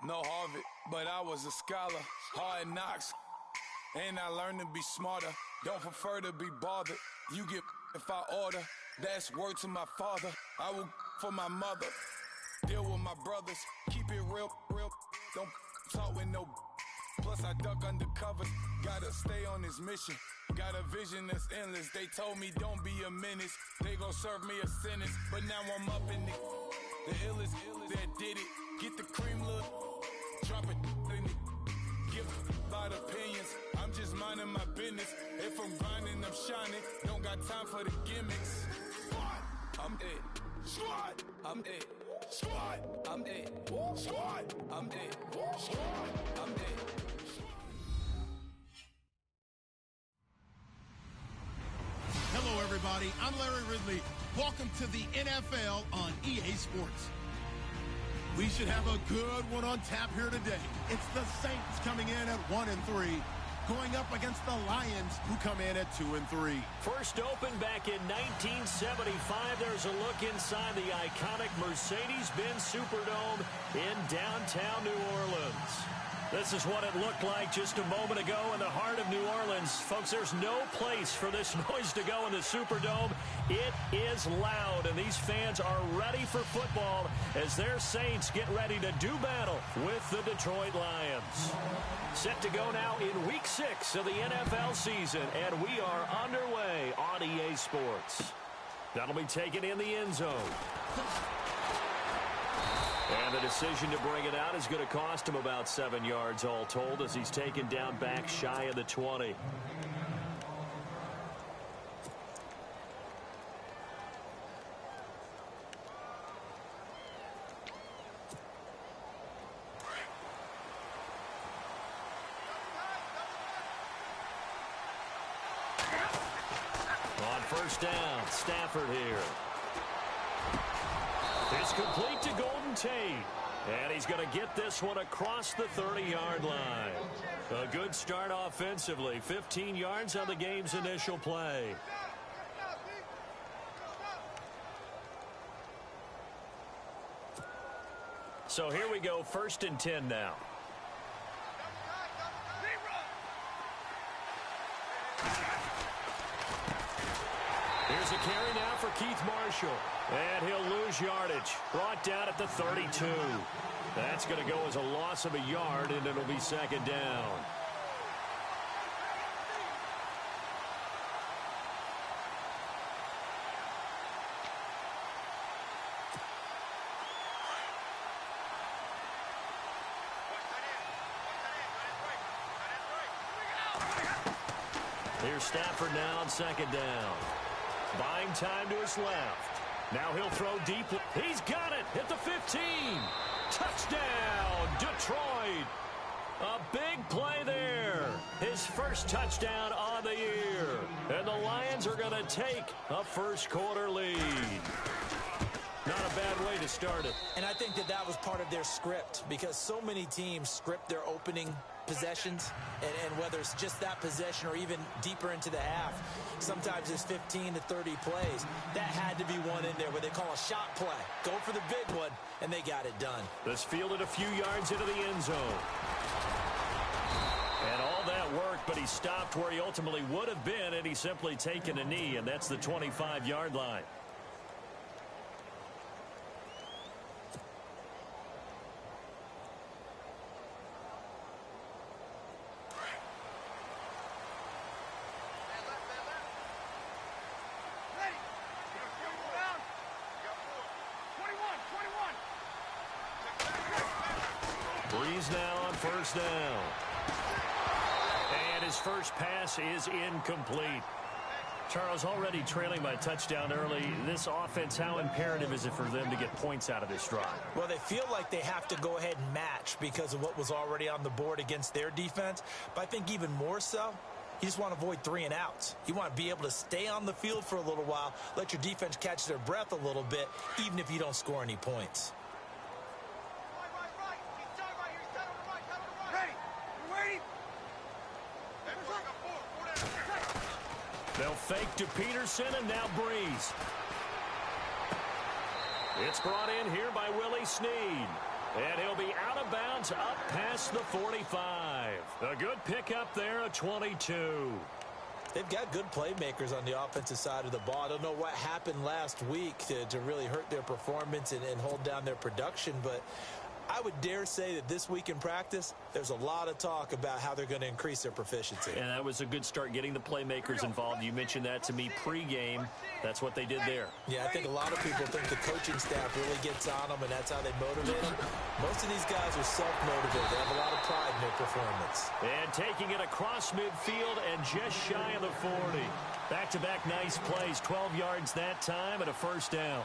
No Harvard, but I was a scholar. Hard knocks, and I learned to be smarter. Don't prefer to be bothered. You get if I order. That's word to my father. I will for my mother. Deal with my brothers. Keep it real. Don't talk with no. Plus I duck undercover. Gotta stay on this mission. Got a vision that's endless. They told me don't be a menace. They gon' serve me a sentence. But now I'm up in the illest that did it. Get the cream look. Drop it in it. Give out opinions. I'm just minding my business. If I'm grinding, I'm shining. Don't got time for the gimmicks. I'm it. Squad. I'm it. Squad. I'm it. Squad. I'm it. Squad. I'm it. Hello, everybody. I'm Larry Ridley. Welcome to the NFL on EA Sports. We should have a good one on tap here today. It's the Saints coming in at 1-3, going up against the Lions, who come in at 2-3. First opened back in 1975. There's a look inside the iconic Mercedes-Benz Superdome in downtown New Orleans. This is what it looked like just a moment ago in the heart of New Orleans. Folks, there's no place for this noise to go in the Superdome. It is loud, and these fans are ready for football as their Saints get ready to do battle with the Detroit Lions. Set to go now in Week 6 of the NFL season, and we are underway on EA Sports. That'll be taken in the end zone. And the decision to bring it out is going to cost him about 7 yards all told as he's taken down back shy of the 20. On first down, Stafford here. It's complete to Golden Tate. And he's going to get this one across the 30-yard line. A good start offensively. 15 yards on the game's initial play. So here we go, 1st and 10 now. Here's a carry now for Keith Marshall. And he'll lose yardage. Brought down at the 32. That's going to go as a loss of a yard, and it'll be 2nd down. Here's Stafford now on 2nd down. Buying time to his left. Now he'll throw deep. He's got it at the 15. Touchdown, Detroit. A big play there. His first touchdown on the year. And the Lions are going to take a first-quarter lead. Not a bad way to start it. And I think that was part of their script because so many teams script their opening possessions, and whether it's just that possession or even deeper into the half, sometimes it's 15 to 30 plays. That had to be one in there where they call a shot play. Go for the big one, and they got it done. This fielded a few yards into the end zone. And all that worked, but he stopped where he ultimately would have been, and he's simply taken a knee, and that's the 25-yard line. Now on first down. And his first pass is incomplete. Charles, already trailing by a touchdown early. This offense, how imperative is it for them to get points out of this drive? Well, they feel like they have to go ahead and match because of what was already on the board against their defense. But I think even more so, you just want to avoid 3 and outs. You want to be able to stay on the field for a little while, let your defense catch their breath a little bit, even if you don't score any points. They'll fake to Peterson, and now Breeze. It's brought in here by Willie Snead. And he'll be out of bounds up past the 45. A good pickup there, a 22. They've got good playmakers on the offensive side of the ball. I don't know what happened last week to really hurt their performance and hold down their production, but I would dare say that this week in practice, there's a lot of talk about how they're going to increase their proficiency. And that was a good start getting the playmakers involved. You mentioned that to me pregame. That's what they did there. Yeah, I think a lot of people think the coaching staff really gets on them, and that's how they motivate them. Most of these guys are self-motivated. They have a lot of pride in their performance. And taking it across midfield and just shy of the 40. Back-to-back nice plays, 12 yards that time and a first down.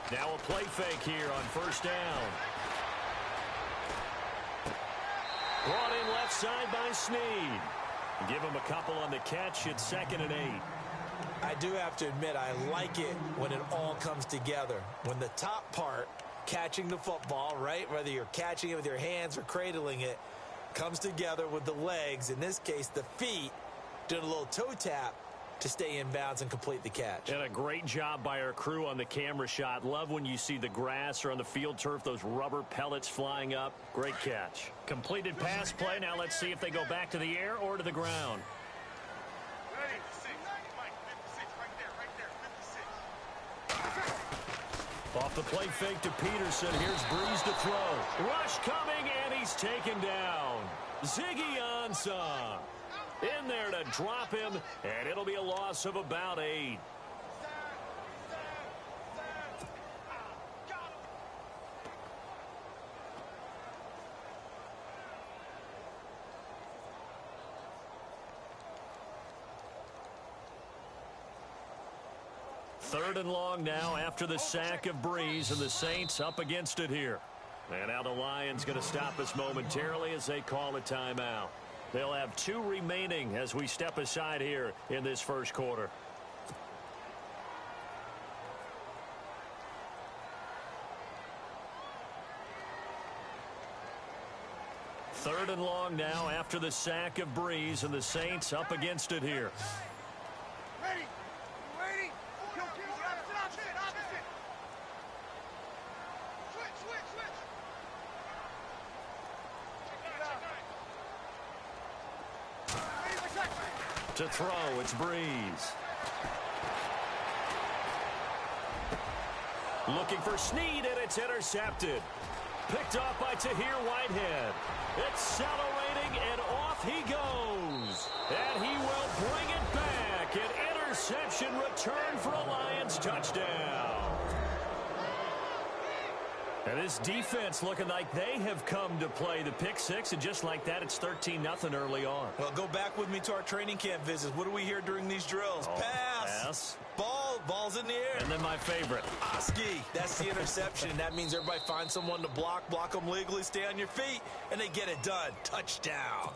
Now a play fake here on first down. Brought in left side by Snead. Give him a couple on the catch. It's 2nd and 8. I do have to admit, I like it when it all comes together. When the top part, catching the football, right, whether you're catching it with your hands or cradling it, comes together with the legs, in this case the feet, doing a little toe tap to stay in bounds and complete the catch. And a great job by our crew on the camera shot. Love when you see the grass or on the field turf, those rubber pellets flying up. Great catch. Completed pass play. Now let's see if they go back to the air or to the ground. Off the play fake to Peterson. Here's Breeze to throw. Rush coming, and he's taken down. Ziggy Ansah in there to drop him, and it'll be a loss of about 8. Third and long now after the sack of Breeze, and the Saints up against it here. And now the Lions going to stop us momentarily as they call a timeout. They'll have 2 remaining as we step aside here in this first quarter. Third and long now after the sack of Breeze, and the Saints up against it here. Ready. Ready. Opposite. Switch. To throw, it's Breeze. Looking for Snead, and it's intercepted. Picked off by Tahir Whitehead. Accelerating, and off he goes. And he will bring it back. An interception return for a Lions touchdown. And this defense looking like they have come to play the pick six, and just like that, it's 13-0 early on. Well, go back with me to our training camp visits. What do we hear during these drills? Pass. Ball's in the air. And then my favorite. Oski. That's the interception. That means everybody finds someone to block them legally, stay on your feet, and they get it done. Touchdown.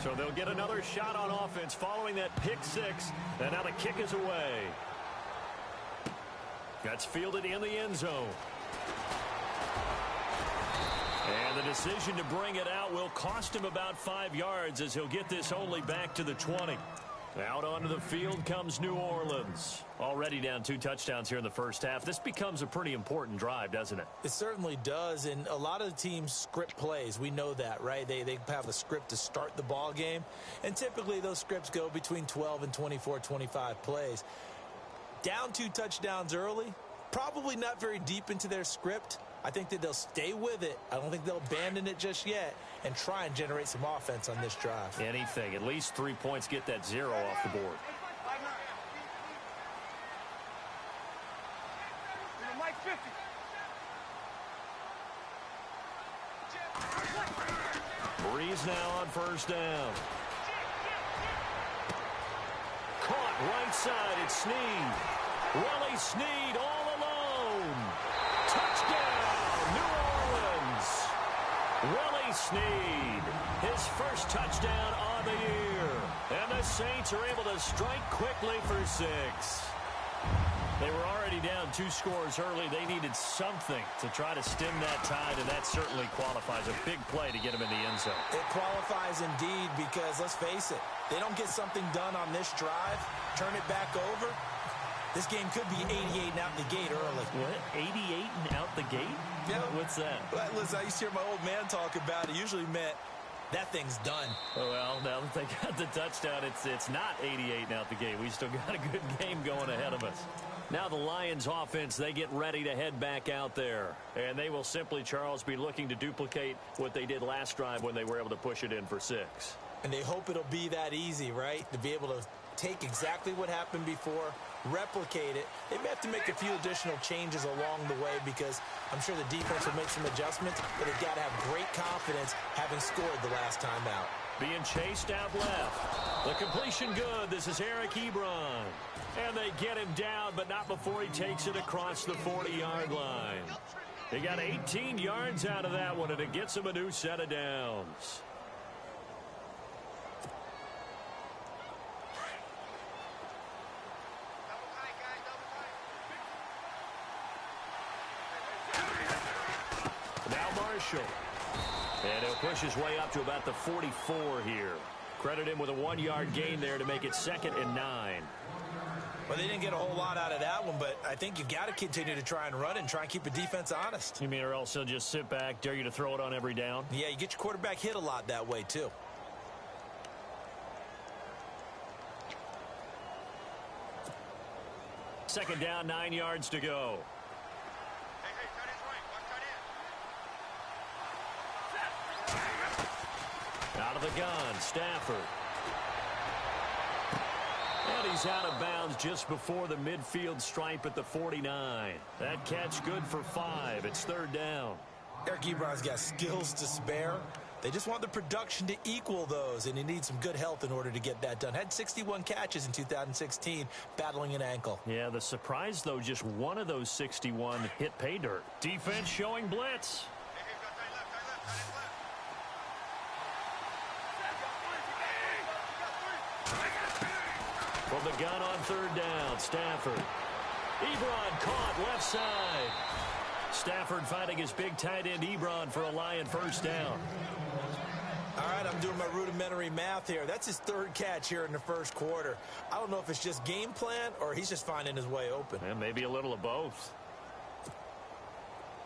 So they'll get another shot on offense following that pick six. And now the kick is away. That's fielded in the end zone. And the decision to bring it out will cost him about 5 yards, as he'll get this only back to the 20. Out onto the field comes New Orleans. Already down 2 touchdowns here in the first half. This becomes a pretty important drive, doesn't it? It certainly does, and a lot of the teams script plays. We know that, right? They have a script to start the ball game, and typically those scripts go between 12 and 24, 25 plays. Down 2 touchdowns early, probably not very deep into their script. I think that they'll stay with it. I don't think they'll abandon it just yet and try and generate some offense on this drive. Anything. At least 3 points, get that 0 off the board. Mike 50. Breeze now on first down. Caught right side. It's Snead. Willie Snead all alone. Touchdown, New Orleans. Willie Snead, his first touchdown on the year. And the Saints are able to strike quickly for 6. They were already down 2 scores early. They needed something to try to stem that tide, and that certainly qualifies. A big play to get him in the end zone. It qualifies indeed because, let's face it, they don't get something done on this drive, turn it back over, this game could be 88 and out the gate early. What? 88 and out the gate? Yeah. What's that? Well, listen, I used to hear my old man talk about it. Usually meant that thing's done. Well, now that they got the touchdown, it's not 88 and out the gate. We still got a good game going ahead of us. Now the Lions offense, they get ready to head back out there. And they will simply, Charles, be looking to duplicate what they did last drive when they were able to push it in for 6. And they hope it'll be that easy, right? To be able to take exactly what happened before, replicate it. They may have to make a few additional changes along the way because I'm sure the defense will make some adjustments, but they've got to have great confidence having scored the last time out. Being chased out left. The completion good. This is Eric Ebron. And they get him down, but not before he takes it across the 40-yard line. They got 18 yards out of that one, and it gets him a new set of downs. Now Marshall. And he'll push his way up to about the 44 here. Credit him with a 1-yard gain there to make it 2nd and 9. Well, they didn't get a whole lot out of that one, but I think you've got to continue to try and run and try and keep the defense honest. You mean or else he'll just sit back, dare you to throw it on every down? Yeah, you get your quarterback hit a lot that way, too. Second down, 9 yards to go. Out of the gun, Stafford. And he's out of bounds just before the midfield stripe at the 49. That catch good for 5. It's 3rd down. Eric Ebron's got skills to spare. They just want the production to equal those, and he needs some good health in order to get that done. Had 61 catches in 2016, battling an ankle. Yeah, the surprise, though, just one of those 61 hit pay dirt. Defense showing blitz. From the gun on 3rd down, Stafford. Ebron caught left side. Stafford finding his big tight end Ebron for a Lion first down. All right, I'm doing my rudimentary math here. That's his 3rd catch here in the first quarter. I don't know if it's just game plan or he's just finding his way open. And maybe a little of both.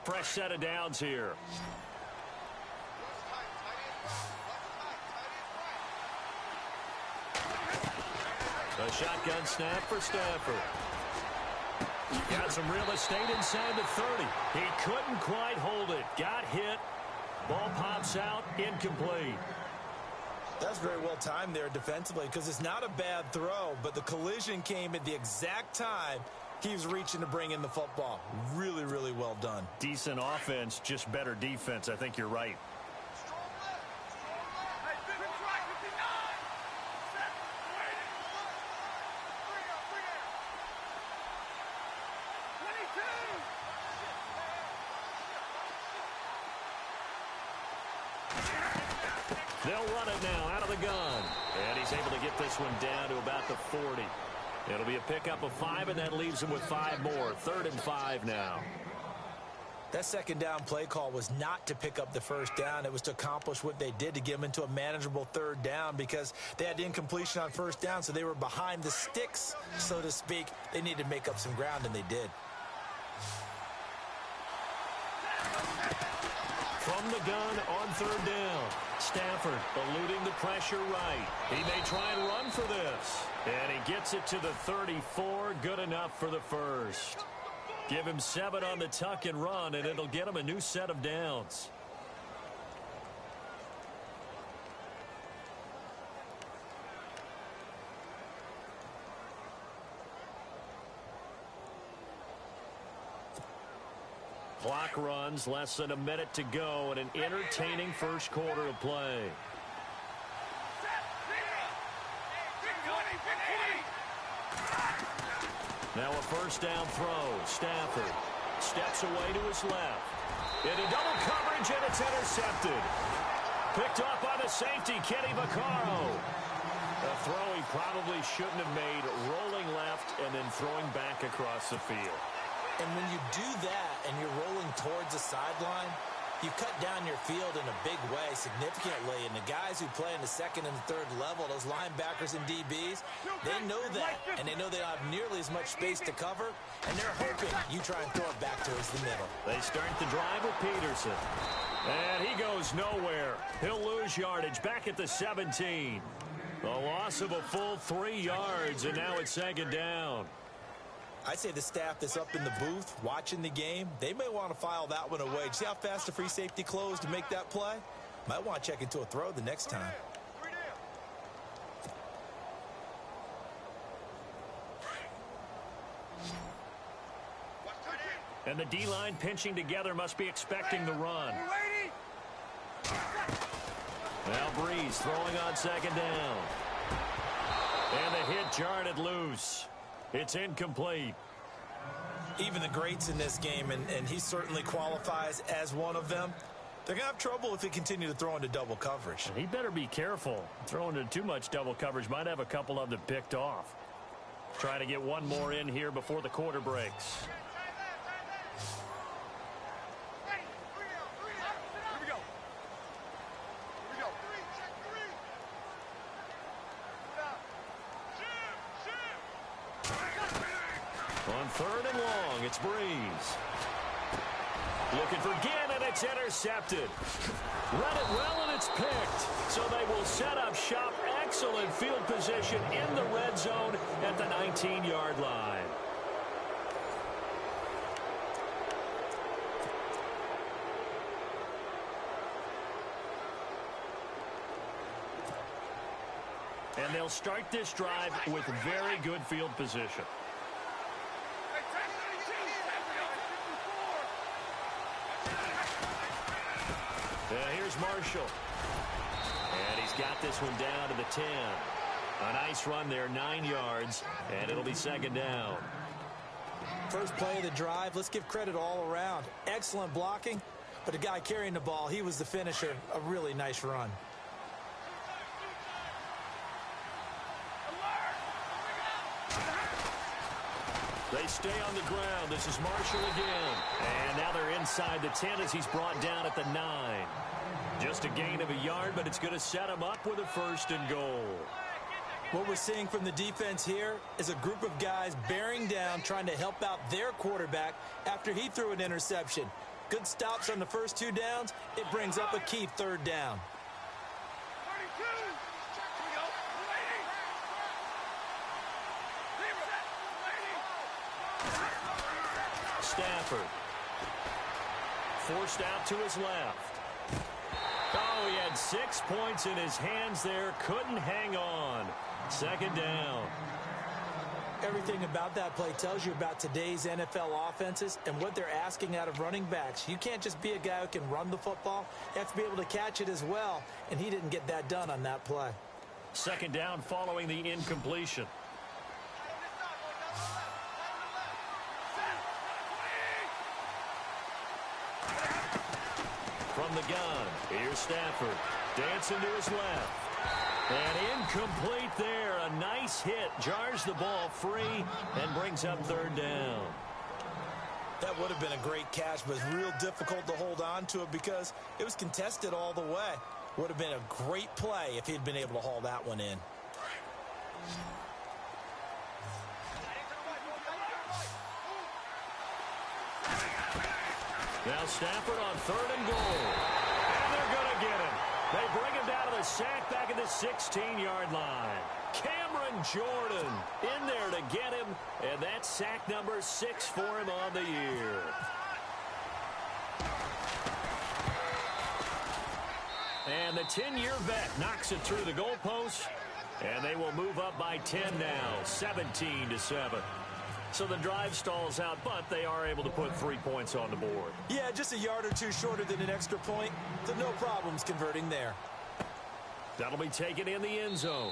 Fresh set of downs here. A shotgun snap for Stafford. Got some real estate inside the 30. He couldn't quite hold it. Got hit. Ball pops out. Incomplete. That's very well timed there defensively because it's not a bad throw, but the collision came at the exact time he was reaching to bring in the football. Really, really well done. Decent offense, just better defense. I think you're right. They'll run it now out of the gun. And he's able to get this one down to about the 40. It'll be a pickup of 5, and that leaves him with 5 more. 3rd and 5 now. That second down play call was not to pick up the first down. It was to accomplish what they did to get them into a manageable 3rd down because they had incompletion on first down, so they were behind the sticks, so to speak. They needed to make up some ground, and they did. From the gun on 3rd down. Stafford eluding the pressure right. He may try and run for this. And he gets it to the 34. Good enough for the first. Give him 7 on the tuck and run, and it'll get him a new set of downs. Clock runs, less than a minute to go, and an entertaining first quarter of play. Now a first down throw. Stafford steps away to his left. Into double coverage, and it's intercepted. Picked off by the safety, Kenny Vaccaro. A throw he probably shouldn't have made, rolling left and then throwing back across the field. And when you do that and you're rolling towards the sideline, you cut down your field in a big way significantly. And the guys who play in the second and third level, those linebackers and DBs, they know that. And they know they don't have nearly as much space to cover. And they're hoping you try and throw it back towards the middle. They start the drive with Peterson. And he goes nowhere. He'll lose yardage back at the 17. A loss of a full 3 yards, and now it's second down. I'd say the staff that's up in the booth watching the game, they may want to file that one away. See how fast the free safety closed to make that play? Might want to check into a throw the next time. And the D-line pinching together must be expecting the run. Now Breeze throwing on second down. And the hit jarred it loose. It's incomplete. Even the greats in this game, and he certainly qualifies as one of them, they're going to have trouble if they continue to throw into double coverage. He better be careful. Throwing into too much double coverage might have a couple of them picked off. Try to get one more in here before the quarter breaks. On third and long, it's Breeze. Looking for Ginn, and it's intercepted. Run it well, and it's picked. So they will set up shop. Excellent field position in the red zone at the 19-yard line. And they'll start this drive with very good field position. Here's Marshall. And he's got this one down to the 10. A nice run there, 9 yards, and it'll be second down. First play of the drive, let's give credit all around. Excellent blocking, but the guy carrying the ball, he was the finisher. A really nice run. They stay on the ground. This is Marshall again. And now they're inside the 10 as he's brought down at the 9. Just a gain of a yard, but it's going to set him up with a first and goal. What we're seeing from the defense here is a group of guys bearing down, trying to help out their quarterback after he threw an interception. Good stops on the first 2 downs. It brings up a key third down. Stafford. Forced out to his left. Oh, he had 6 points in his hands there. Couldn't hang on. Second down. Everything about that play tells you about today's NFL offenses and what they're asking out of running backs. You can't just be a guy who can run the football. You have to be able to catch it as well, and he didn't get that done on that play. Second down following the incompletion. From the gun, here's Stafford. Dancing to his left. And incomplete there. A nice hit. Jars the ball free and brings up third down. That would have been a great catch, but it's real difficult to hold on to it because it was contested all the way. Would have been a great play if he'd been able to haul that one in. Now Stafford on third and goal. And they're going to get him. They bring him down to the sack back at the 16-yard line. Cameron Jordan in there to get him. And that's sack number 6 for him on the year. And the 10-year vet knocks it through the goalpost. And they will move up by 10 now, 17-7. So the drive stalls out, but they are able to put 3 points on the board. Yeah, just a yard or two shorter than an extra point, so no problems converting there. That'll be taken in the end zone.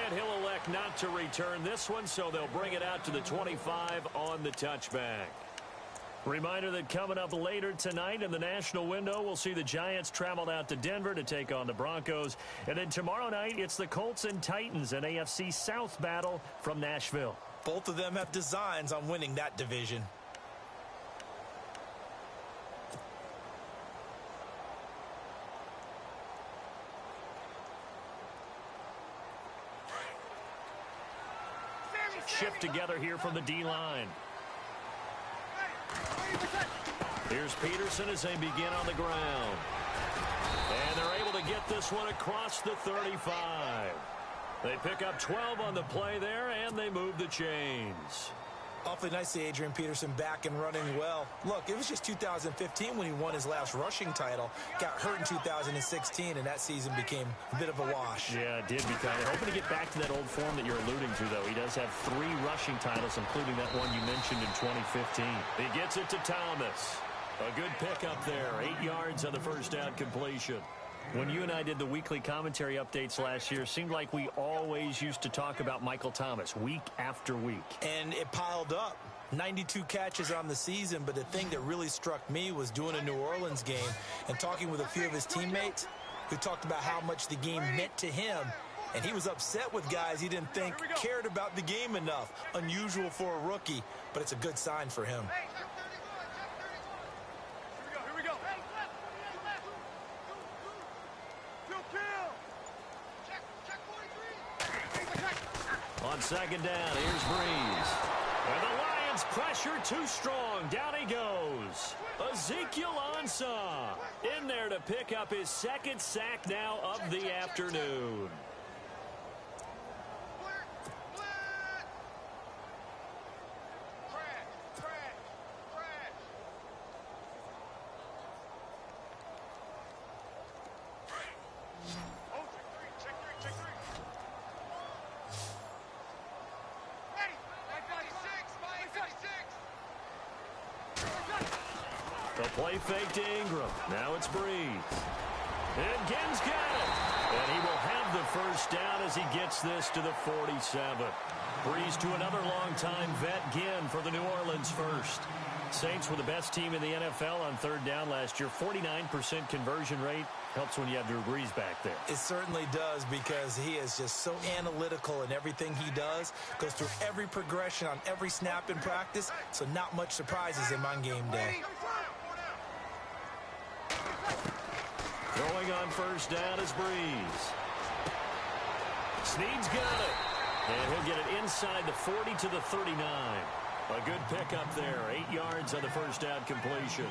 And he'll elect not to return this one, so they'll bring it out to the 25 on the touchback. Reminder that coming up later tonight in the national window, we'll see the Giants travel out to Denver to take on the Broncos. And then tomorrow night, it's the Colts and Titans, an AFC South battle from Nashville. Both of them have designs on winning that division. Shift together here from the D-line. Here's Peterson as they begin on the ground. And they're able to get this one across the 35. They pick up 12 on the play there, and they move the chains. Awfully nice to see Adrian Peterson back and running well. Look, it was just 2015 when he won his last rushing title. Got hurt in 2016, and that season became a bit of a wash. Yeah, it did become. Hoping to get back to that old form that you're alluding to, though. He does have 3 rushing titles, including that one you mentioned in 2015. He gets it to Thomas. A good pickup there. 8 yards on the first down completion. When you and I did the weekly commentary updates last year, it seemed like we always used to talk about Michael Thomas week after week. And it piled up. 92 catches on the season, but the thing that really struck me was doing a New Orleans game and talking with a few of his teammates who talked about how much the game meant to him. And he was upset with guys he didn't think cared about the game enough. Unusual for a rookie, but it's a good sign for him. On second down, here's Breeze. And the Lions pressure too strong. Down he goes. Ezekiel Ansah in there to pick up his second sack now of the afternoon. The play fake to Ingram. Now it's Breeze. And Ginn's got it. And he will have the first down as he gets this to the 47. Breeze to another long-time vet, Ginn, for the New Orleans first. Saints were the best team in the NFL on third down last year. 49% conversion rate. Helps when you have Drew Brees back there. It certainly does, because he is just so analytical in everything he does. Goes through every progression on every snap in practice, so not much surprises him on game day. Throwing on first down is Breeze. Snead's got it. And he'll get it inside the 40 to the 39. A good pickup there. 8 yards on the first down completion.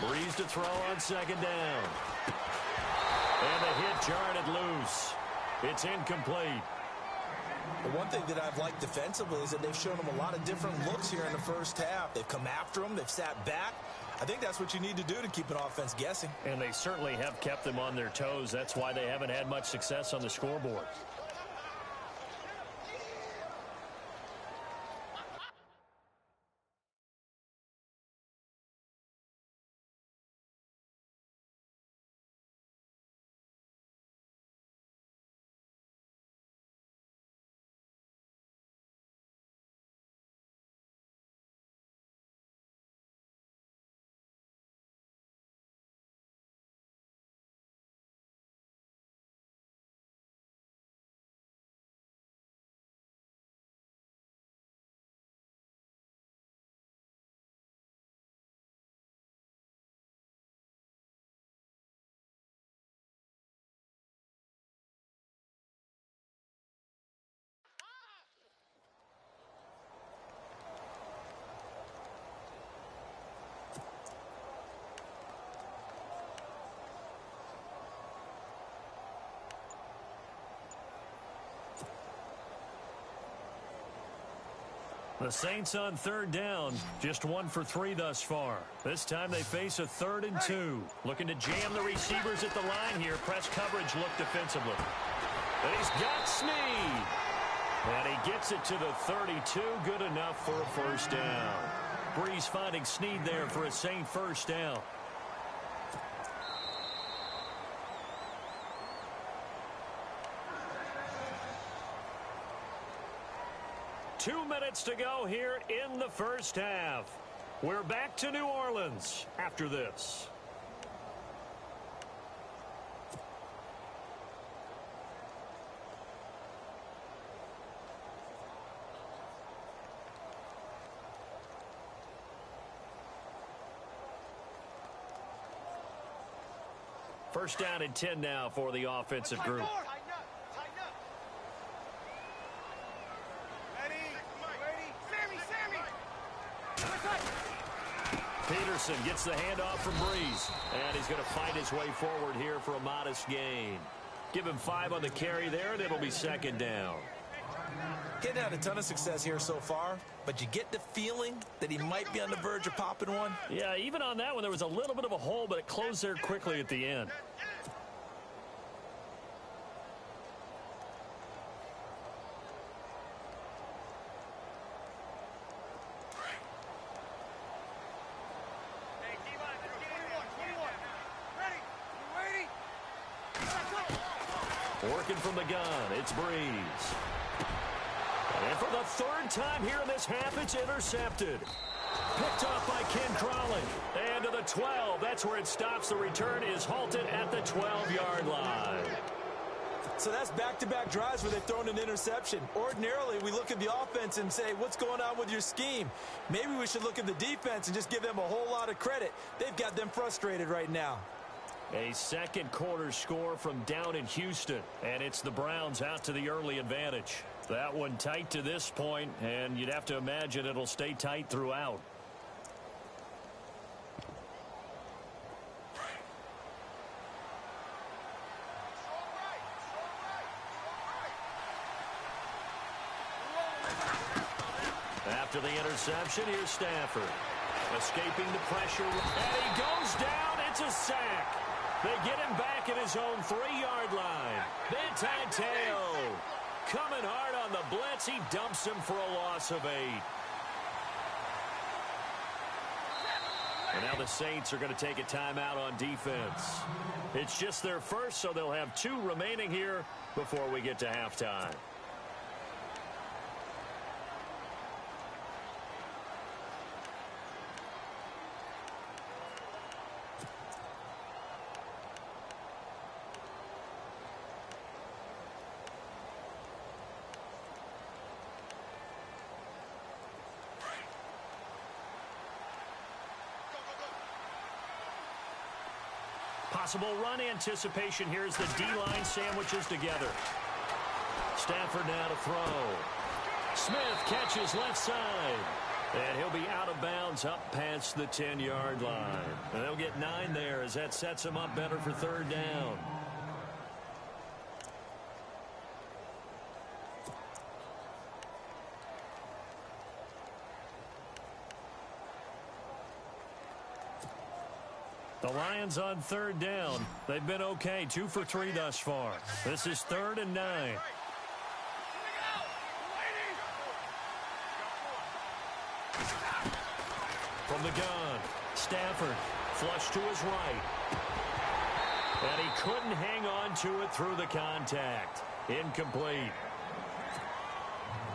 Breeze to throw on second down. And the hit jarred it loose. It's incomplete. The one thing that I've liked defensively is that they've shown him a lot of different looks here in the first half. They've come after him. They've sat back. I think that's what you need to do to keep an offense guessing. And they certainly have kept them on their toes. That's why they haven't had much success on the scoreboard. The Saints on third down, just 1 for 3 thus far. This time they face a 3rd and 2. Looking to jam the receivers at the line here. Press coverage look defensively. And he's got Snead. And he gets it to the 32. Good enough for a first down. Breeze finding Snead there for a Saint first down. Two minutes to go here in the first half. We're back to New Orleans after this. First down and 10 now for the offensive group. Peterson gets the handoff from Breeze, and he's going to fight his way forward here for a modest gain. Give him 5 on the carry there, and it'll be second down. Getting had a ton of success here so far, but you get the feeling that he might be on the verge of popping one. Yeah, even on that one, there was a little bit of a hole, but it closed there quickly at the end. Working from the gun, it's Breeze. And for the 3rd time here in this half, it's intercepted. Picked off by Ken Crawley. And to the 12, that's where it stops. The return is halted at the 12-yard line. So that's back-to-back drives where they've thrown an interception. Ordinarily, we look at the offense and say, what's going on with your scheme? Maybe we should look at the defense and just give them a whole lot of credit. They've got them frustrated right now. A second quarter score from down in Houston, and it's the Browns out to the early advantage. That one tight to this point, and you'd have to imagine it'll stay tight throughout. After the interception, here's Stafford. Escaping the pressure, and he goes down. It's a sack. They get him back at his own 3-yard line. Bentateo coming hard on the blitz. He dumps him for a loss of 8. And now the Saints are going to take a timeout on defense. It's just their first, so they'll have 2 remaining here before we get to halftime. Possible run anticipation here as the D-line sandwiches together. Stafford now to throw. Smith catches left side. And he'll be out of bounds up past the 10-yard line. And they'll get 9 there as that sets him up better for 3rd down. The Lions on 3rd down. They've been okay, 2 for 3 thus far. This is 3rd and 9. From the gun, Stafford flush to his right. And he couldn't hang on to it through the contact. Incomplete.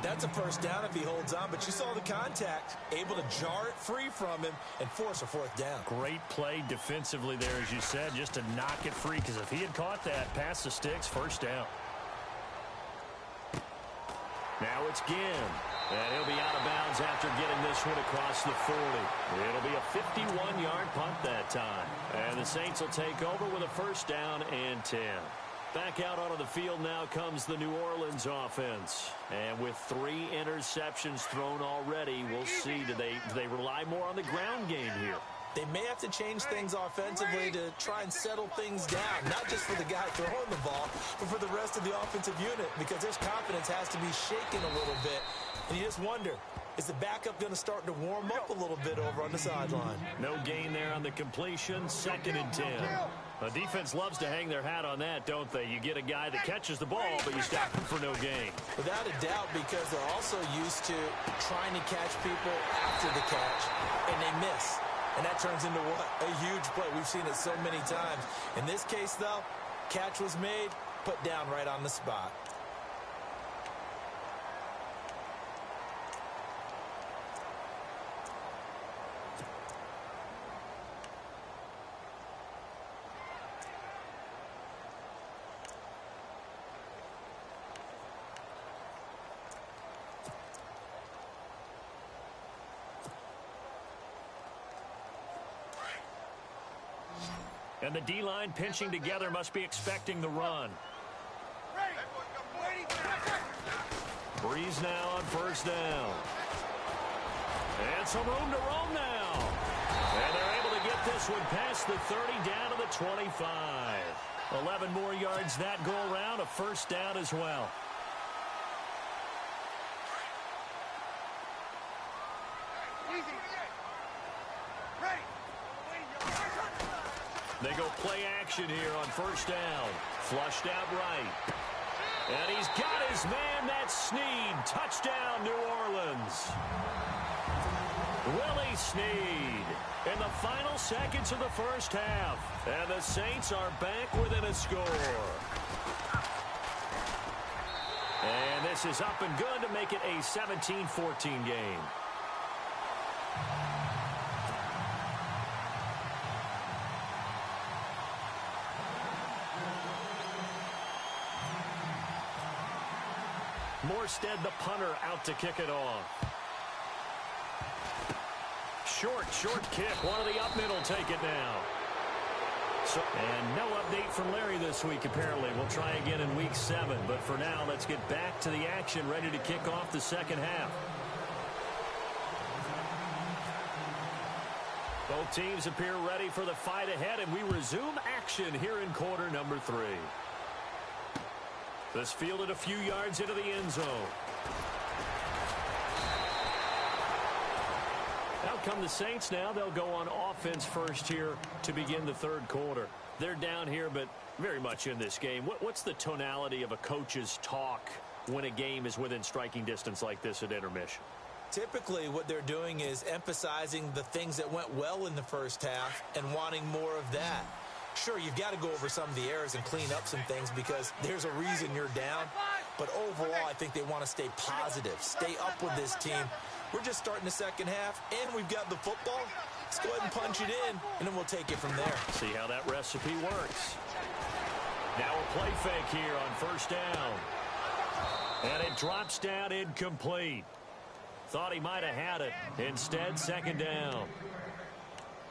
That's a first down if he holds on, but you saw the contact, able to jar it free from him and force a 4th down. Great play defensively there, as you said, just to knock it free, because if he had caught that, past the sticks, first down. Now it's Ginn, and he'll be out of bounds after getting this one across the 40. It'll be a 51-yard punt that time, and the Saints will take over with a first down and 10. Back out onto the field now comes the New Orleans offense. And with 3 interceptions thrown already, we'll see, do they rely more on the ground game here? They may have to change things offensively to try and settle things down, not just for the guy throwing the ball, but for the rest of the offensive unit, because their confidence has to be shaken a little bit And you just wonder, is the backup going to start to warm up a little bit over on the sideline? No gain there on the completion. 2nd and 10. The defense loves to hang their hat on that, don't they? You get a guy that catches the ball, but you stop him for no gain. Without a doubt, because they're also used to trying to catch people after the catch, and they miss. And that turns into what? A huge play. We've seen it so many times. In this case, though, catch was made, put down right on the spot. And the D-line pinching together must be expecting the run. Breeze now on 1st down. And some room to roam now. And they're able to get this one past the 30 down to the 25. 11 more yards that go around, a 1st down as well. They go play action here on 1st down. Flushed out right. And he's got his man. That's Snead. Touchdown, New Orleans. Willie Snead in the final seconds of the 1st half. And the Saints are back within a score. And this is up and good to make it a 17-14 game. Morstead, the punter, out to kick it off. Short kick. One of the up middle take it now. And no update from Larry this week, apparently. We'll try again in week 7. But for now, let's get back to the action, ready to kick off the 2nd half. Both teams appear ready for the fight ahead, and we resume action here in quarter number 3. This fielded a few yards into the end zone. Out come the Saints now. They'll go on offense first here to begin the 3rd quarter. They're down here, but very much in this game. What's the tonality of a coach's talk when a game is within striking distance like this at intermission? Typically, what they're doing is emphasizing the things that went well in the 1st half and wanting more of that. Sure, you've got to go over some of the errors and clean up some things because there's a reason you're down. But overall, I think they want to stay positive, stay up with this team. We're just starting the 2nd half, and we've got the football. Let's go ahead and punch it in, and then we'll take it from there. See how that recipe works. Now a play fake here on 1st down. And it drops down incomplete. Thought he might have had it. Instead, 2nd down.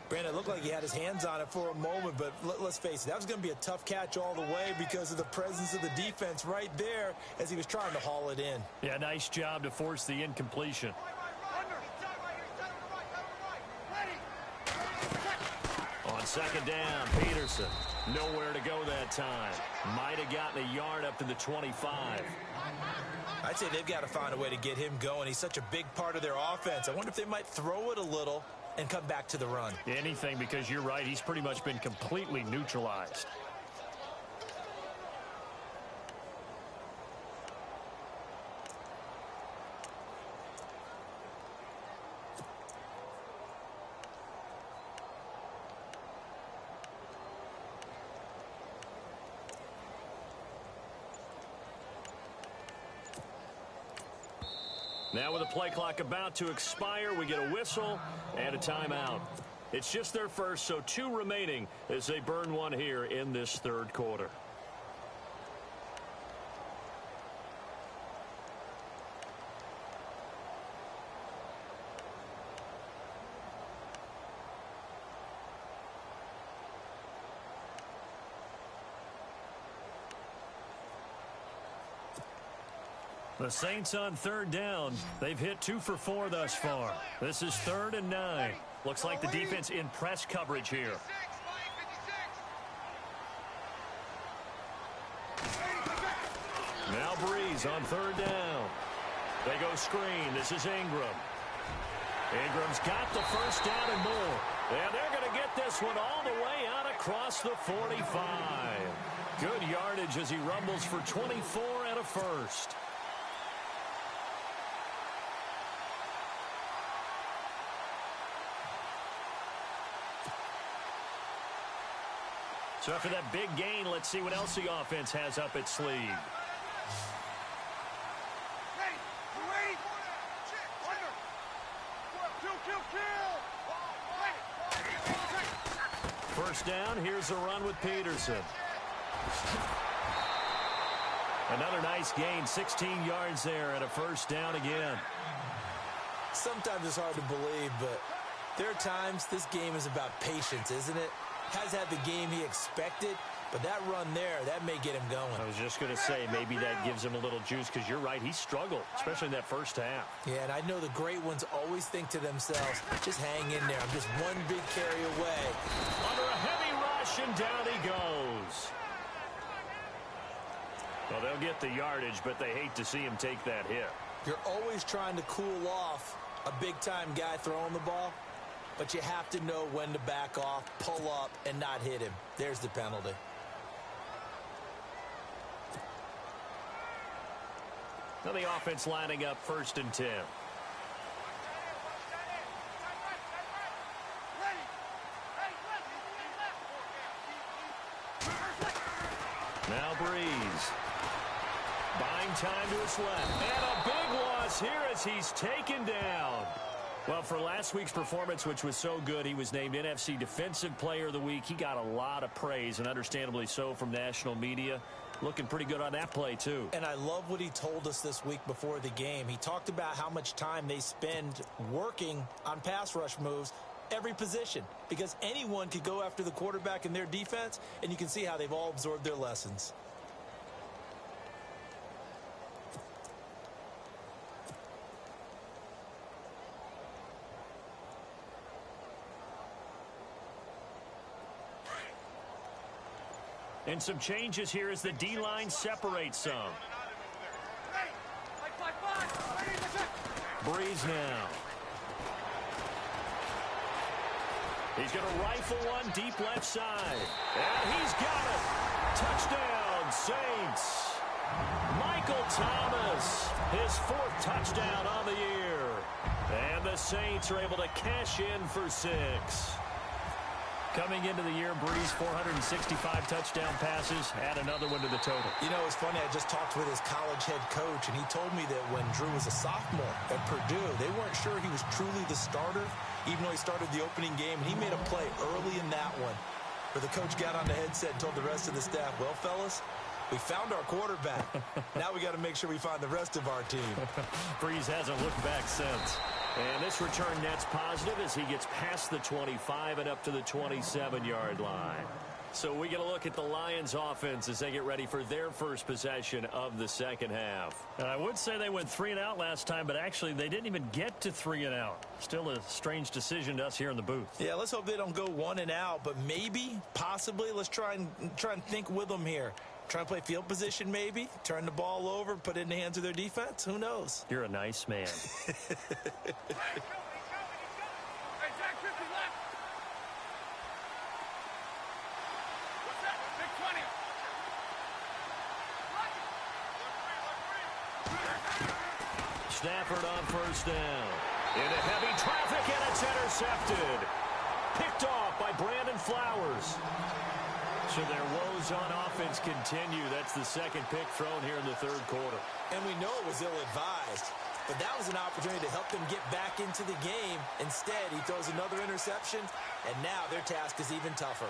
Brandon, it looked like he had his hands on it for a moment, but let's face it, that was going to be a tough catch all the way because of the presence of the defense right there as he was trying to haul it in. Yeah, nice job to force the incompletion. On 2nd down, Peterson. Nowhere to go that time. Might have gotten a yard up to the 25. I'd say they've got to find a way to get him going. He's such a big part of their offense. I wonder if they might throw it a little and come back to the run. Anything, because you're right. He's pretty much been completely neutralized. Now with the play clock about to expire, we get a whistle and a timeout. It's just their first, so 2 remaining as they burn one here in this 3rd quarter. The Saints on 3rd down. They've hit 2 for 4 thus far. This is 3rd and 9. Looks like the defense in press coverage here. Now Breeze on 3rd down. They go screen. This is Ingram. Ingram's got the first down and more. And they're going to get this one all the way out across the 45. Good yardage as he rumbles for 24 and a first. So after that big gain, let's see what else the offense has up its sleeve. First down, here's a run with Peterson. Another nice gain, 16 yards there, and a first down again. Sometimes it's hard to believe, but there are times this game is about patience, isn't it? Has had the game he expected, but that run there, that may get him going. I was just going to say, maybe that gives him a little juice, because you're right, he struggled, especially in that first half. Yeah, and I know the great ones always think to themselves, just hang in there. I'm just one big carry away. Under a heavy rush, and down he goes. Well, they'll get the yardage, but they hate to see him take that hit. You're always trying to cool off a big-time guy throwing the ball, but you have to know when to back off, pull up, and not hit him. There's the penalty. Now the offense lining up 1st and 10. Now Breeze. Buying time to his left. And a big loss here as he's taken down. Well, for last week's performance, which was so good, he was named NFC Defensive Player of the Week. He got a lot of praise, and understandably so, from national media. Looking pretty good on that play, too. And I love what he told us this week before the game. He talked about how much time they spend working on pass rush moves, every position, because anyone could go after the quarterback in their defense, and you can see how they've all absorbed their lessons. And some changes here as the D-line separates some. Breeze now. He's going to rifle one deep left side. And he's got it. Touchdown, Saints. Michael Thomas, his 4th touchdown on the year. And the Saints are able to cash in for 6. Coming into the year, Breeze, 465 touchdown passes, add another one to the total. You know, it's funny, I just talked with his college head coach, and he told me that when Drew was a sophomore at Purdue, they weren't sure he was truly the starter, even though he started the opening game, and he made a play early in that one, where the coach got on the headset and told the rest of the staff, well, fellas, we found our quarterback. Now we got to make sure we find the rest of our team. Breeze hasn't looked back since. And this return net's positive as he gets past the 25 and up to the 27-yard line. So we get a look at the Lions offense as they get ready for their first possession of the second half. And I would say they went 3 and out last time, but actually they didn't even get to 3 and out. Still a strange decision to us here in the booth. Yeah, let's hope they don't go 1 and out, but maybe, possibly, let's try and think with them here. Try and play field position maybe, turn the ball over, put it in the hands of their defense. Who knows? You're a nice man. Stafford on first down. Into heavy traffic, and it's intercepted. Picked off by Brandon Flowers. So their woes on offense continue. That's the second pick thrown here in the 3rd quarter. And we know it was ill-advised, but that was an opportunity to help them get back into the game. Instead, he throws another interception, and now their task is even tougher.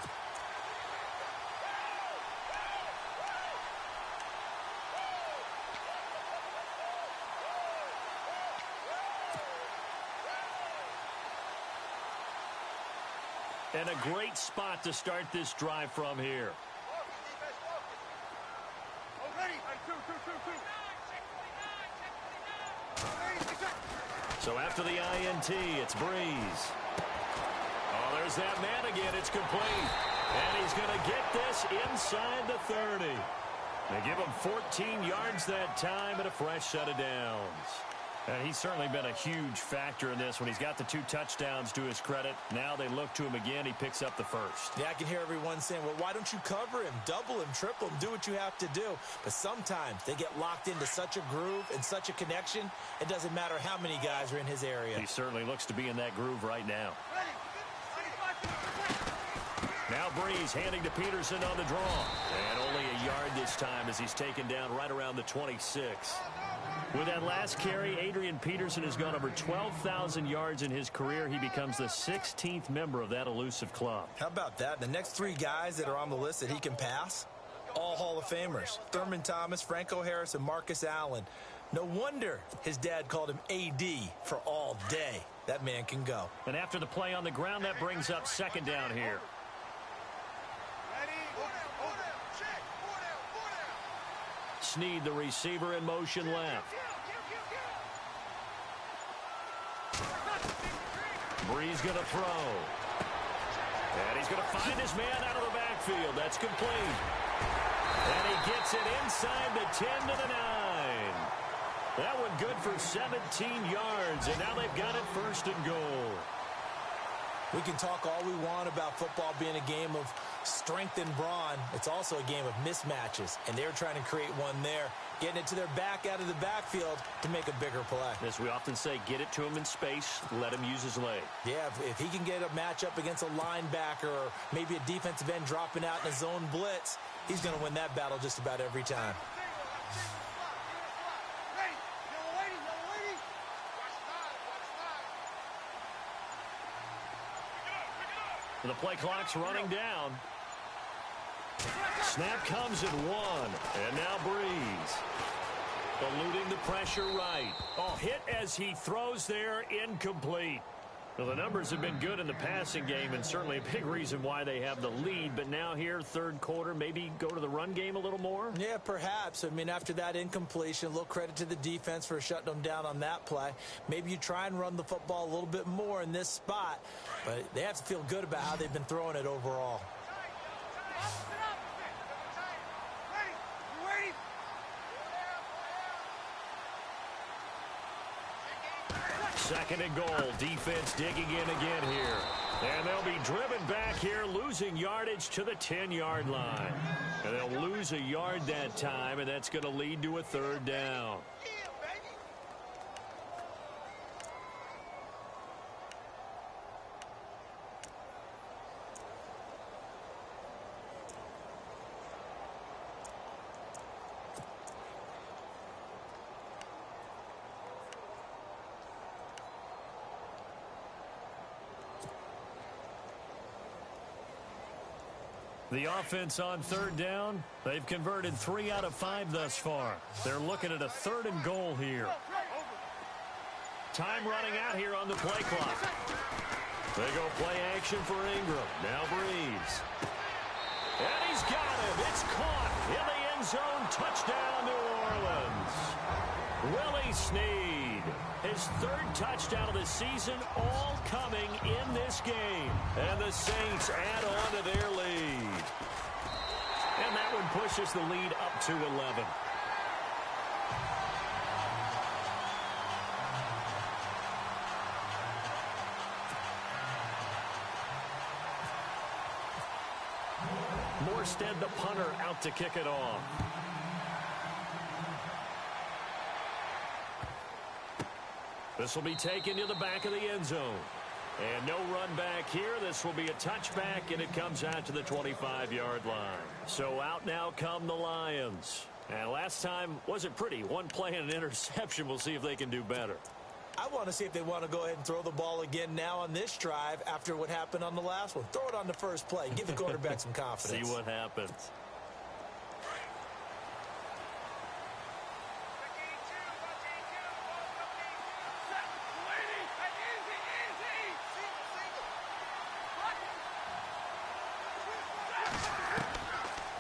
And a great spot to start this drive from here. So after the INT, it's Breeze. Oh, there's that man again. It's complete. And he's going to get this inside the 30. They give him 14 yards that time and a fresh set of downs. And he's certainly been a huge factor in this when he's got the 2 touchdowns to his credit. Now they look to him again. He picks up the first. Yeah, I can hear everyone saying, well, why don't you cover him, double him, triple him, do what you have to do. But sometimes they get locked into such a groove and such a connection, it doesn't matter how many guys are in his area. He certainly looks to be in that groove right now. Now Breeze handing to Peterson on the draw. And only a yard this time as he's taken down right around the 26. With that last carry, Adrian Peterson has gone over 12,000 yards in his career. He becomes the 16th member of that elusive club. How about that? The next 3 guys that are on the list that he can pass, all Hall of Famers. Thurman Thomas, Franco Harris, and Marcus Allen. No wonder his dad called him AD for all day. That man can go. And after the play on the ground, that brings up second down here. Snead, the receiver, in motion left. Breeze going to throw. And he's going to find his man out of the backfield. That's complete. And he gets it inside the 10 to the 9. That one good for 17 yards. And now they've got it first and goal. We can talk all we want about football being a game of strength and brawn. It's also a game of mismatches, and they're trying to create one there, getting it to their back out of the backfield to make a bigger play. As we often say, get it to him in space, let him use his leg. Yeah, if he can get a matchup against a linebacker or maybe a defensive end dropping out in a zone blitz, he's going to win that battle just about every time. The play clock's running down. Snap comes at 1. And now Breeze. Eluding the pressure right. Oh, hit as he throws there, incomplete. Well, the numbers have been good in the passing game and certainly a big reason why they have the lead. But now here, third quarter, maybe go to the run game a little more? Yeah, perhaps. I mean, after that incompletion, a little credit to the defense for shutting them down on that play. Maybe you try and run the football a little bit more in this spot. But they have to feel good about how they've been throwing it overall. Second and goal. Defense digging in again here. And they'll be driven back here, losing yardage to the 10-yard line. And they'll lose a yard that time, and that's going to lead to a third down. The offense on third down, they've converted 3 out of 5 thus far. They're looking at a third and goal here. Time running out here on the play clock. They go play action for Ingram. Now Breeze. And he's got him. It's caught in the end zone. Touchdown, New Orleans. Willie Snead. His third touchdown of the season, all coming in this game. And the Saints add on to their lead. And that one pushes the lead up to 11. Morstead, the punter, out to kick it off. This will be taken to the back of the end zone. And no run back here. This will be a touchback, and it comes out to the 25-yard line. So out now come the Lions. And last time wasn't pretty. One play and an interception. We'll see if they can do better. I want to see if they want to go ahead and throw the ball again now on this drive after what happened on the last one. Throw it on the first play. Give the quarterback some confidence. See what happens.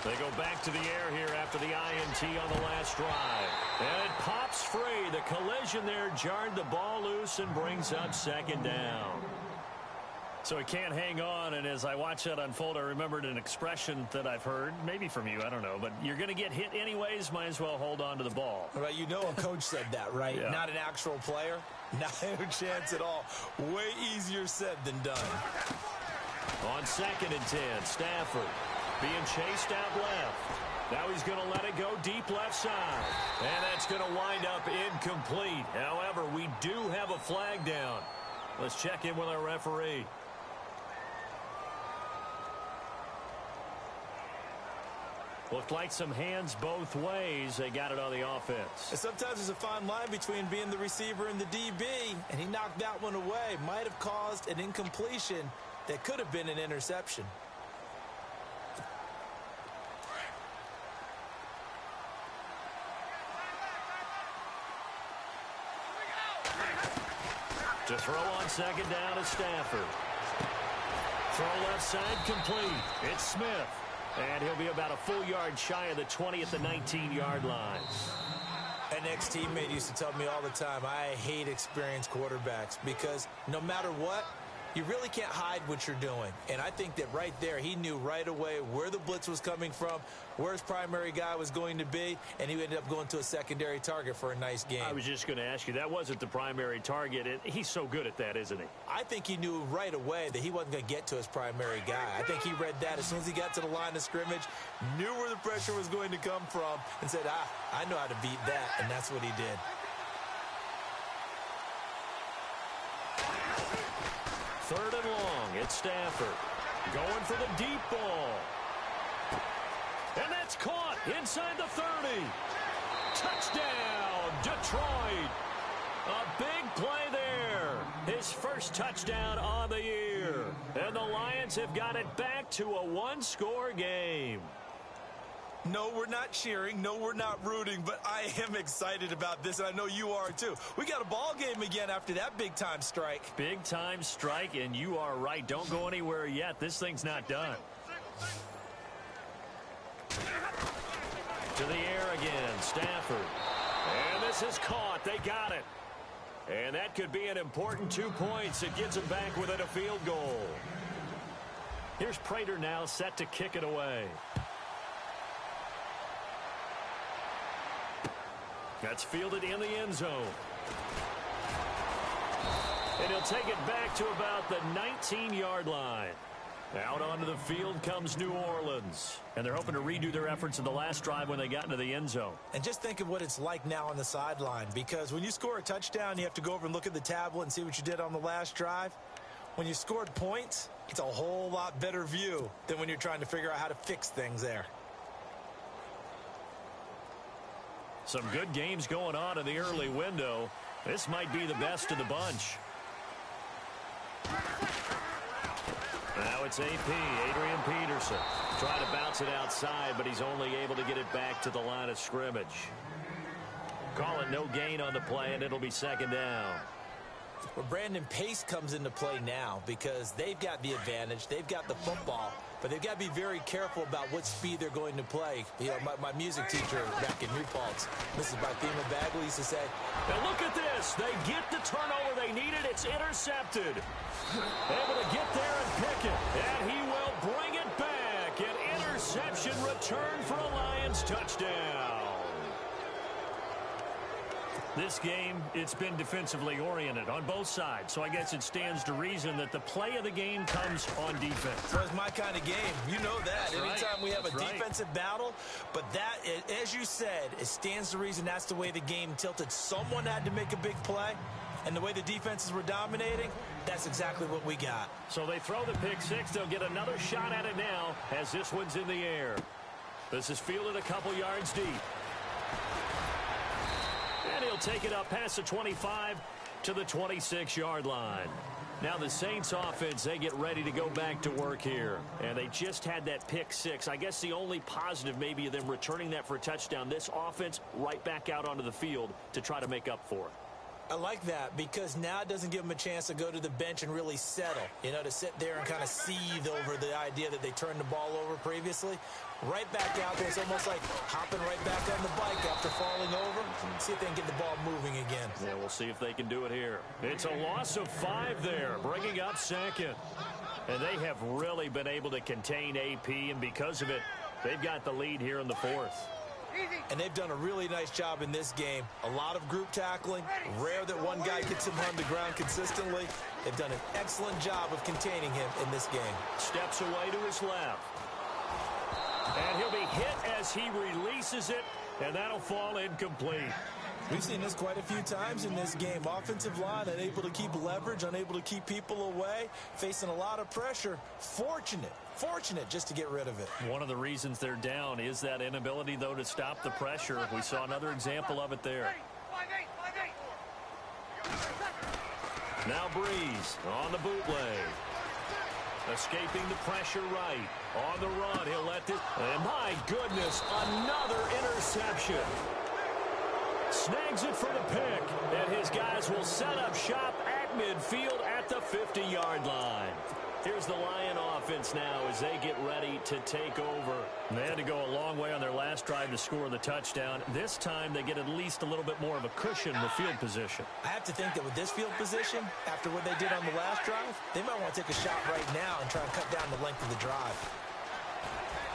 They go back to the air here after the INT on the last drive. And it pops free. The collision there jarred the ball loose and brings up second down. So he can't hang on, and as I watch that unfold, I remembered an expression that I've heard, maybe from you, I don't know, but you're going to get hit anyways, might as well hold on to the ball. Right, you know a coach said that, right? Yeah. Not an actual player. Not a chance at all. Way easier said than done. On 2nd and 10, Stafford being chased out left. Now he's going to let it go deep left side. And that's going to wind up incomplete. However, we do have a flag down. Let's check in with our referee. Looked like some hands both ways. They got it on the offense. And sometimes there's a fine line between being the receiver and the DB, and he knocked that one away. Might have caused an incompletion that could have been an interception. To throw on 2nd down is Stafford. Throw left side complete. It's Smith. And he'll be about a full yard shy of the 20 at the 19-yard line. An ex-teammate used to tell me all the time, I hate experienced quarterbacks because no matter what, you really can't hide what you're doing. And I think that right there, he knew right away where the blitz was coming from, where his primary guy was going to be, and he ended up going to a secondary target for a nice game. I was just going to ask you, that wasn't the primary target. He's so good at that, isn't he? I think he knew right away that he wasn't going to get to his primary guy. I think he read that as soon as he got to the line of scrimmage, knew where the pressure was going to come from, and said, I know how to beat that, and that's what he did. Third and long, it's Stafford. Going for the deep ball. And that's caught inside the 30. Touchdown, Detroit. A big play there. His first touchdown on the year. And the Lions have got it back to a one-score game. No, we're not cheering. No, we're not rooting, but I am excited about this, and I know you are too. We got a ball game again after that big-time strike. Big-time strike, and you are right. Don't go anywhere yet. This thing's not done. To the air again, Stafford. And this is caught. They got it. And that could be an important 2 points. It gets them back within a field goal. Here's Prater now set to kick it away. That's fielded in the end zone. And he'll take it back to about the 19-yard line. Out onto the field comes New Orleans. And they're hoping to redo their efforts in the last drive when they got into the end zone. And just think of what it's like now on the sideline, because when you score a touchdown, you have to go over and look at the tablet and see what you did on the last drive. When you scored points, it's a whole lot better view than when you're trying to figure out how to fix things there. Some good games going on in the early window. This might be the best of the bunch. Now it's AP, Adrian Peterson. Trying to bounce it outside, but he's only able to get it back to the line of scrimmage. Call it no gain on the play, and it'll be 2nd down. Well, Brandon, pace comes into play now because they've got the advantage. They've got the football, but they've got to be very careful about what speed they're going to play. You know, my music teacher back in New Paltz, Mrs. Barthema Bagley, used to say, now look at this. They get the turnover they needed. It's intercepted. Able to get there and pick it. And he will bring it back. An interception return for a Lions touchdown. This game, it's been defensively oriented on both sides, so I guess it stands to reason that the play of the game comes on defense. Well, it's my kind of game. You know that. Anytime we have a defensive battle, but that, as you said, it stands to reason that's the way the game tilted. Someone had to make a big play, and the way the defenses were dominating, that's exactly what we got. So they throw the pick six. They'll get another shot at it now as this one's in the air. This is fielded a couple yards deep. And he'll take it up past the 25 to the 26-yard line. Now the Saints offense, they get ready to go back to work here. And they just had that pick six. I guess the only positive maybe of them returning that for a touchdown. This offense right back out onto the field to try to make up for it. I like that because now it doesn't give them a chance to go to the bench and really settle, to sit there and kind of seethe over the idea that they turned the ball over previously. Right back out there. It's almost like hopping right back on the bike after falling over. See if they can get the ball moving again. Yeah, we'll see if they can do it here. It's a loss of 5 there, bringing up second. And they have really been able to contain AP, and because of it, they've got the lead here in the 4th. And they've done a really nice job in this game. A lot of group tackling. Rare that one guy gets him on the ground consistently. They've done an excellent job of containing him in this game. Steps away to his left. And he'll be hit as he releases it, and that'll fall incomplete. We've seen this quite a few times in this game. Offensive line unable to keep leverage, unable to keep people away, facing a lot of pressure. Fortunate just to get rid of it. One of the reasons they're down is that inability, though, to stop the pressure. We saw another example of it there. Now Breeze on the bootleg. Escaping the pressure right. On the run, he'll let this. And my goodness, another interception. Snags it for the pick. And his guys will set up shop at midfield at the 50-yard line. Here's the Lion offense now as they get ready to take over. And they had to go a long way on their last drive to score the touchdown. This time they get at least a little bit more of a cushion with field position. I have to think that with this field position, after what they did on the last drive, they might want to take a shot right now and try and cut down the length of the drive.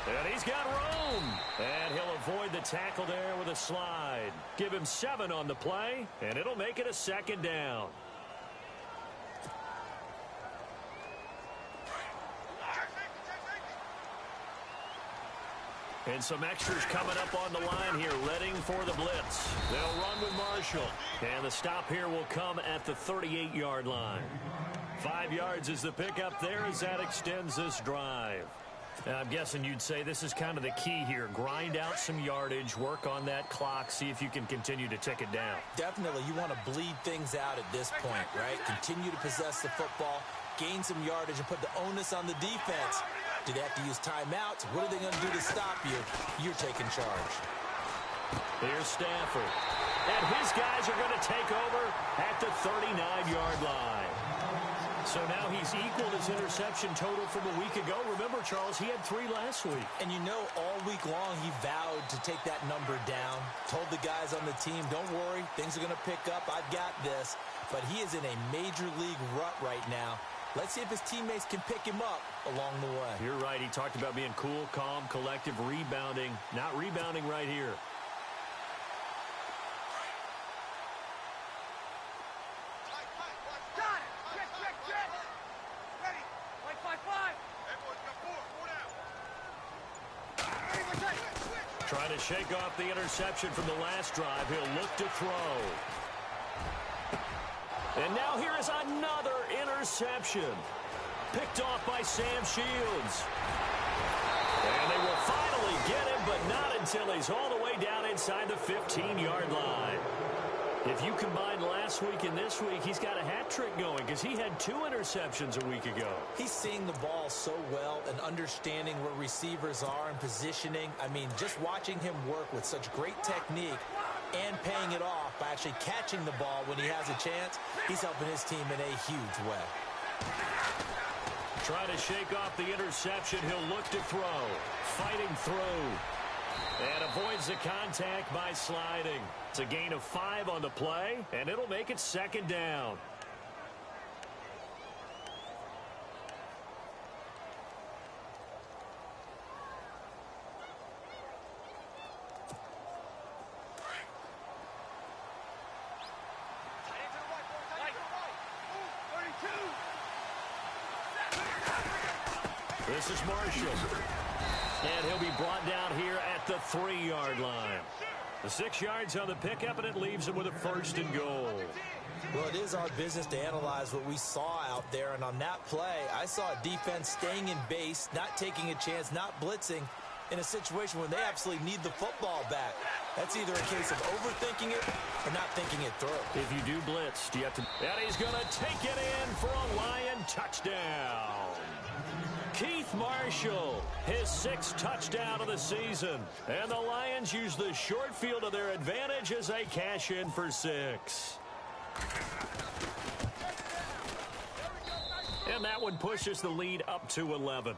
And he's got room. And he'll avoid the tackle there with a slide. Give him 7 on the play, and it'll make it a 2nd down. And some extras coming up on the line here, readying for the blitz. They'll run with Marshall. And the stop here will come at the 38-yard line. 5 yards is the pickup there as that extends this drive. Now, I'm guessing you'd say this is kind of the key here. Grind out some yardage, work on that clock, see if you can continue to tick it down. Definitely. You want to bleed things out at this point, right? Continue to possess the football, gain some yardage, and put the onus on the defense. Do they have to use timeouts? What are they going to do to stop you? You're taking charge. Here's Stafford. And his guys are going to take over at the 39-yard line. So now he's equaled his interception total from a week ago. Remember, Charles, he had 3 last week. And all week long he vowed to take that number down. Told the guys on the team, don't worry, things are going to pick up. I've got this. But he is in a major league rut right now. Let's see if his teammates can pick him up along the way. You're right. He talked about being cool, calm, collective, rebounding. Not rebounding right here. Trying to shake off the interception from the last drive. He'll look to throw. And now here is another interception. Picked off by Sam Shields. And they will finally get him, but not until he's all the way down inside the 15-yard line. If you combine last week and this week, he's got a hat trick going because he had 2 interceptions a week ago. He's seeing the ball so well and understanding where receivers are and positioning. I mean, just watching him work with such great technique and paying it off by actually catching the ball when he has a chance, he's helping his team in a huge way. Try to shake off the interception. He'll look to throw. Fighting through. And avoids the contact by sliding. It's a gain of 5 on the play, and it'll make it 2nd down. This is Marshall. And he'll be brought down here at the 3-yard line. The 6 yards on the pickup, and it leaves him with a 1st and goal. Well, it is our business to analyze what we saw out there. And on that play, I saw a defense staying in base, not taking a chance, not blitzing in a situation when they absolutely need the football back. That's either a case of overthinking it or not thinking it through. If you do blitz, do you have to... And he's going to take it in for a Lion touchdown. Keith Marshall, his 6th touchdown of the season. And the Lions use the short field to their advantage as they cash in for 6. And that one pushes the lead up to 11.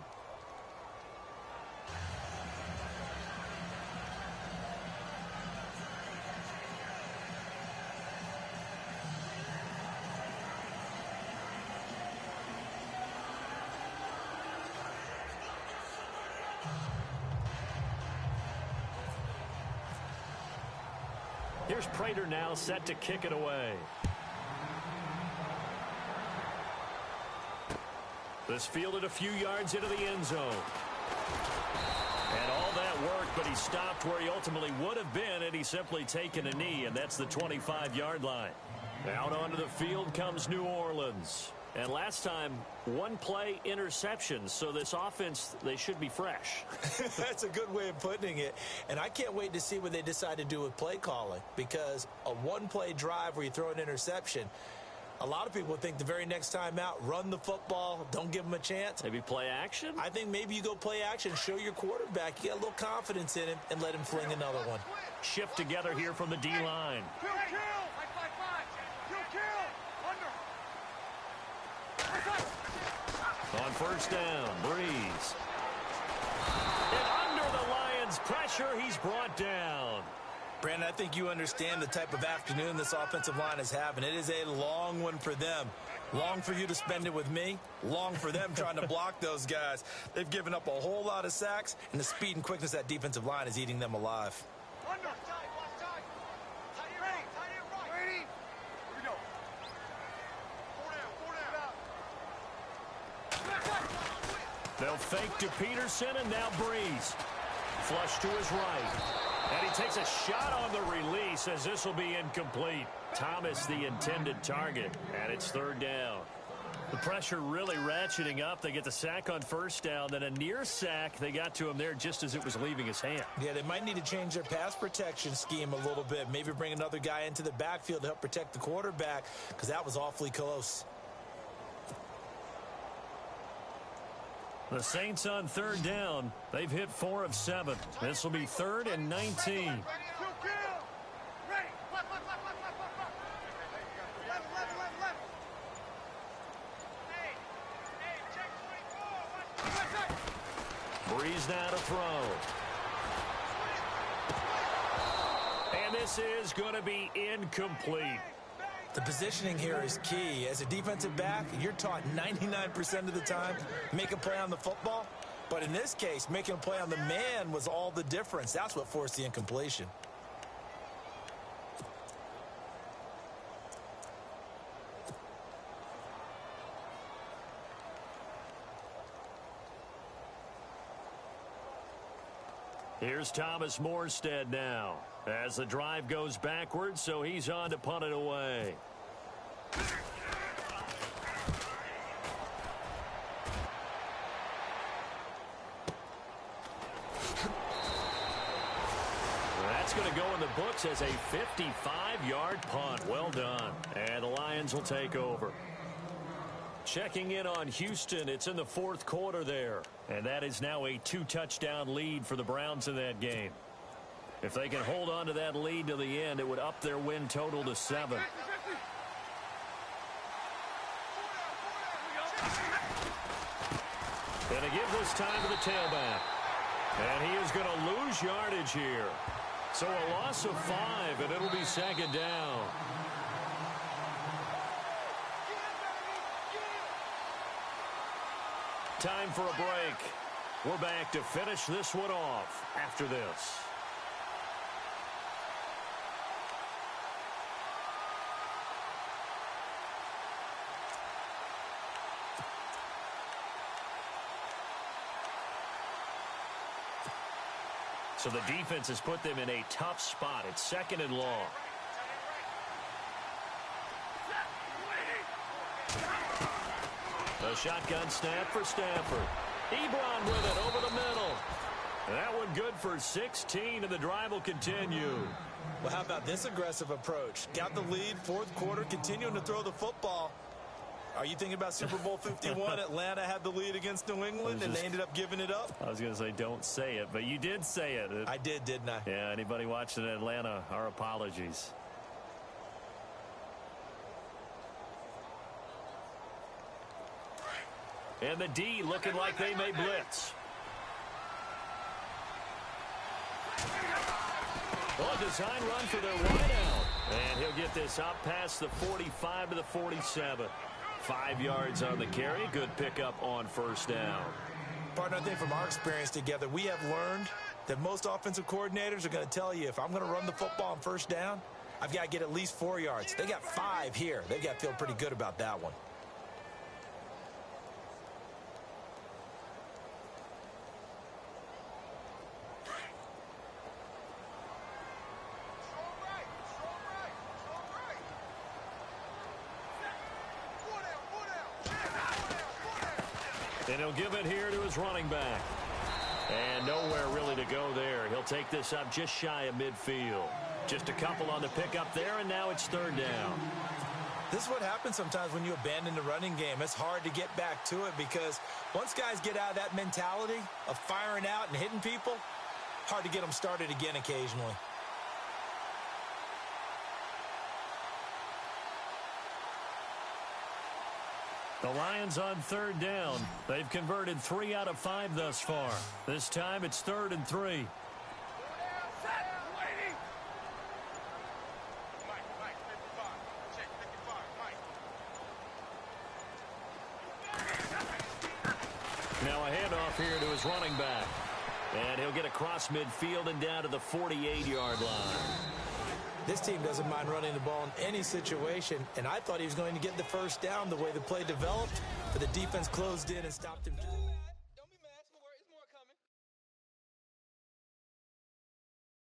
Here's Prater now set to kick it away. This fielded a few yards into the end zone. And all that work, but he stopped where he ultimately would have been had he simply taken a knee, and that's the 25-yard line. Out onto the field comes New Orleans. And last time, one play interception, so this offense, they should be fresh. That's a good way of putting it. And I can't wait to see what they decide to do with play calling, because a one-play drive where you throw an interception, a lot of people think the very next time out, run the football, don't give them a chance. Maybe play action? I think maybe you go play action, show your quarterback, you got a little confidence in him, and let him fling another one. Shift together here from the D-line. Kill! On first down, Breeze. And under the Lions' pressure, he's brought down. Brandon, I think you understand the type of afternoon this offensive line is having. It is a long one for them. Long for you to spend it with me. Long for them trying to block those guys. They've given up a whole lot of sacks, and the speed and quickness of that defensive line is eating them alive. Under. Ready? Here we go. Four down. They'll fake to Peterson, and now Breeze. Flush to his right. And he takes a shot on the release as this will be incomplete. Thomas the intended target, and it's third down. The pressure really ratcheting up. They get the sack on first down, then a near sack. They got to him there just as it was leaving his hand. Yeah, they might need to change their pass protection scheme a little bit. Maybe bring another guy into the backfield to help protect the quarterback, because that was awfully close. The Saints on third down. They've hit 4 of 7. This will be 3rd and 19. Ready. Left. Hey, check 24. Breeze now to throw. And this is going to be incomplete. The positioning here is key. As a defensive back, you're taught 99% of the time, make a play on the football. But in this case, making a play on the man was all the difference. That's what forced the incompletion. Here's Thomas Morstead now as the drive goes backwards, so he's on to punt it away. That's going to go in the books as a 55-yard punt. Well done. And the Lions will take over. Checking in on Houston, it's in the 4th quarter there. And that is now a 2-touchdown lead for the Browns in that game. If they can hold on to that lead to the end, it would up their win total to 7. And they give this time to the tailback. And he is going to lose yardage here. So a loss of 5, and it'll be 2nd down. Time for a break. We're back to finish this one off after this. So the defense has put them in a tough spot. It's 2nd and long. The shotgun snap for Stafford. Ebron with it over the middle. That one good for 16, and the drive will continue. Well, how about this aggressive approach? Got the lead, 4th quarter, continuing to throw the football. Are you thinking about Super Bowl 51? Atlanta had the lead against New England, and they ended up giving it up? I was going to say don't say it, but you did say it. I did, didn't I? Yeah, anybody watching Atlanta, our apologies. And the D looking like they may blitz. Well, a design run for their wideout. And he'll get this out past the 45 to the 47. 5 yards on the carry. Good pickup on first down. Partner, I think from our experience together, we have learned that most offensive coordinators are going to tell you, if I'm going to run the football on first down, I've got to get at least 4 yards. They got 5 here. They've got to feel pretty good about that one. And he'll give it here to his running back. And nowhere really to go there. He'll take this up just shy of midfield. Just a couple on the pickup there, and now it's third down. This is what happens sometimes when you abandon the running game. It's hard to get back to it because once guys get out of that mentality of firing out and hitting people, hard to get them started again occasionally. The Lions on third down. They've converted 3 out of 5 thus far. This time it's 3rd and 3. Now a handoff here to his running back. And he'll get across midfield and down to the 48-yard line. This team doesn't mind running the ball in any situation, and I thought he was going to get the first down the way the play developed, but the defense closed in and stopped him.